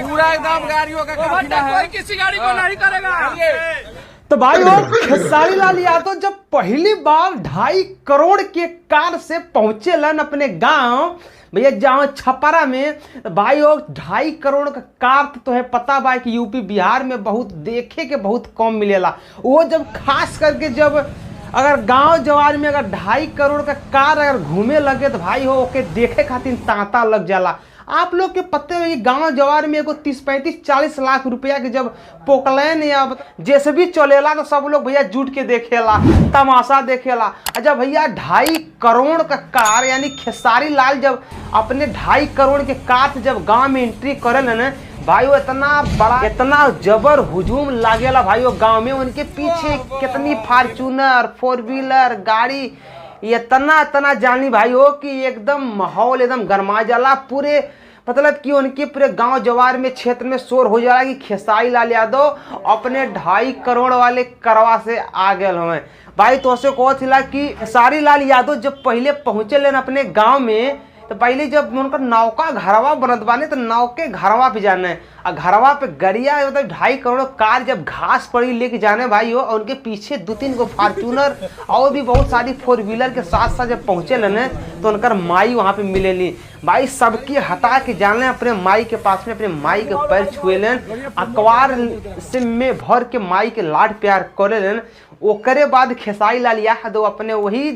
पूरा एकदम गाड़ियों का काफिला है, किसी गाड़ी को नहीं करेगा। तो भाई वो खेसारी लाल यादव जब पहली बार 2.5 करोड़ के कार से पहुंचे लन अपने गांव भैया जहाँ छपरा में, तो भाई वो 2.5 करोड़ का कार तो है पता भाई कि यूपी बिहार में बहुत देखे के बहुत कम मिलेला। वो जब खास करके जब अगर गांव जवार में अगर 2.5 करोड़ का कार अगर घूमे लगे तो भाई हो ओके देखे खातिर तांता लग जाला। आप लोग के पत्ते में कि गांव जवार में एगो 30-35-40 लाख रुपया के जब पोकलैन या जैसे भी चलेला तो सब लोग भैया जुट के देखेला, तमाशा देखेला। अच्छा भैया 2.5 करोड़ का कार यानी खेसारी लाल जब अपने 2.5 करोड़ के कार से जब गांव में एंट्री करेला ना भाई वो इतना बड़ा इतना जबर हुजूम लागेला भाई वो गांव में। उनके पीछे कितनी फॉर्च्यूनर 4 व्हीलर गाड़ी इतना जानी भाई हो कि एकदम माहौल एकदम गरमा जाला। पूरे मतलब कि उनके पूरे गांव जवार में क्षेत्र में शोर हो जाला कि खेसारी लाल यादव अपने 2.5 करोड़ वाले करवा से आ गए हमें भाई। तो से कहो थिला कि खेसारी लाल यादव जब पहले पहुंचे लेन अपने गांव में तो पहले जब उनका नौका घरवा बनत बाने तो नाव के घरवा पे जाना है और घरवा पे गरिया मतलब 2.5 करोड़ कार जब घास पड़ी लेके जाने भाई हो और उनके पीछे 2-3 गो फॉर्च्यूनर और भी बहुत सारी 4 व्हीलर के साथ साथ जब पहुंचे लेने तो उनकर माई वहां पे मिलेली भाई। सबकी हटा के जाने अपने माई के पास में अपने माई के पैर छुए लेन अखबार से में भर के माई के लाड प्यार करे लेन। ओकरे बाद खेसारी लाल यादव अपने वही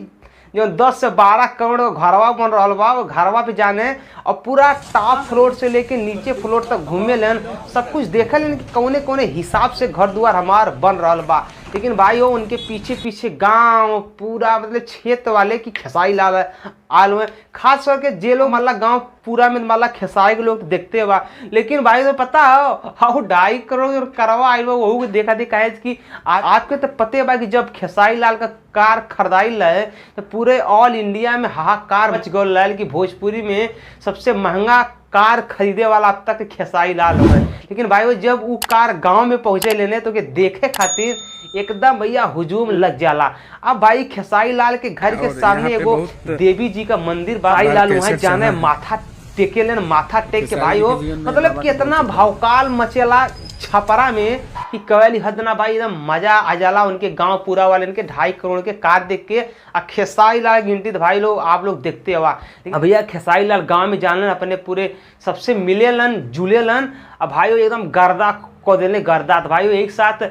जो 10 से 12 करोड़ घरवा बन रहा बा वो घरवा पे जाने और पूरा टॉप फ्लोर से लेके नीचे फ्लोर तक घूमे लेन सब कुछ देखे लेन कि कौने कौने हिसाब से घर द्वार हमार बन रहा बा। लेकिन भाई हो उनके पीछे पीछे गांव पूरा मतलब क्षेत्र वाले की खेसारी लाल आल हुए खास करके जे लोग मतलब गांव पूरा में मतलब खेसारी के लोग देखते हुआ। लेकिन भाई तो पता हो हाँ 2.5 करोड़ करवा आये वो देखा देखा है कि आपके तो पते बा कि जब खेसारी लाल का कार खरीदाई है तो पूरे ऑल इंडिया में हाहाकार मच गल कि भोजपुरी में सबसे महंगा कार खरीदे वाला अब तक खेसारी लाल हो। लेकिन भाई वो जब वो कार गांव में पहुंचे लेने तो देखे खातिर एकदम भैया हुजूम लग जाला। अब भाई खेसारी लाल के घर के सामने एगो देवी जी का मंदिर भाई लाल वहां जाना है माथा टेके लेन माथा टेक के भाई हो मतलब कितना भावकाल मचेला छपरा में कि कवैली हद ना भाई एकदम मजा आ जाला उनके गांव पूरा वाले इनके 2.5 करोड़ के कार देख के। और खेसारी लाल गिनती तो भाई लोग आप लोग देखते हुआ भैया खेसारी लाल गांव में जान अपने पूरे सबसे मिले लन जुले लन। अब भाई एकदम गर्दा को देने गर्दा तो भाई एक साथ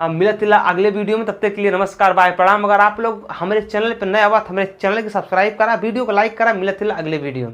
मिलत अगले वीडियो में। तब तक के लिए नमस्कार बाय प्रणाम। अगर आप लोग हमारे चैनल पर नए आवा तो हमारे चैनल को सब्सक्राइब करा वीडियो को लाइक करा मिलत अगले वीडियो में।